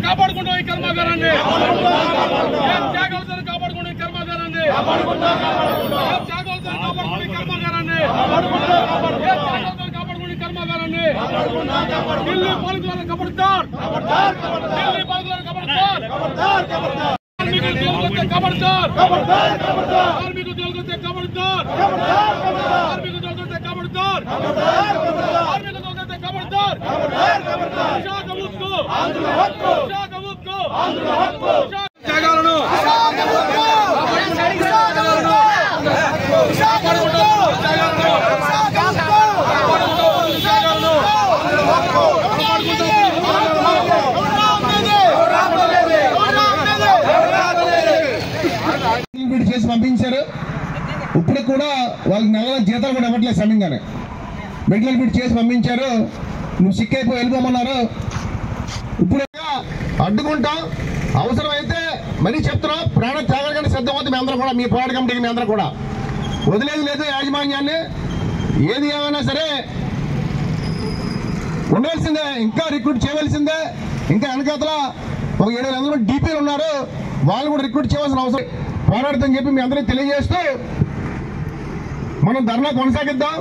కాపాడుకుంటాం ఈ కర్మాగారాన్ని త్యాగాలతో కాపాడుకుంటాం ఈ కర్మాగారాన్ని త్యాగాలతో కాపాడుకుంటాం ఈ కర్మాగారాన్ని కాపాడుకుంటాం ఈ కర్మాగారాన్ని ఢిల్లీ పాలకులను ఖబర్దార్ ఢిల్లీ పాలకులను ఖబర్దార్ కార్మికులు తోలుకొస్తే ఖబర్దార్ కార్మికులు తోలుకొస్తే ఖబర్దార్ కార్మికులు తోలుకొస్తే ఖబర్దార్ కార్మికులు తోలుకొస్తే ఖబర్దార్ విశాఖ ఉక్కు విశాఖ ఉక్కు త్యాగాలను చేసి పంపించారు. ఇప్పుడు కూడా వాళ్ళకి నెల జీతాలు కూడా ఇవ్వట్లేదు సమయంగానే మెడికల్ ఫిట్ చేసి పంపించారు. నువ్వు సిక్ అయిపోయి వెళ్ళిపోమన్నారు. ఇప్పుడు అడ్డుకుంటాం, అవసరమైతే మరీ చెప్తున్నాం, ప్రాణ త్యాగానికి సిద్ధమవుతుంది. మీ అందరూ కూడా, మీ పోరాట కమిటీకి మీ అందరూ కూడా వదిలేదు లేదు. యాజమాన్యాన్ని ఏది ఏమైనా సరే ఉండాల్సిందే, ఇంకా రిక్రూట్ చేయవలసిందే. ఇంకా వెనకాతల ఒక 7,000 డీపీలు ఉన్నారు, వాళ్ళు కూడా రిక్రూట్ చేయవలసిన అవసరం. పోరాడతామని చెప్పి మీ అందరికీ తెలియజేస్తూ మనం ధర్నా కొనసాగిద్దాం.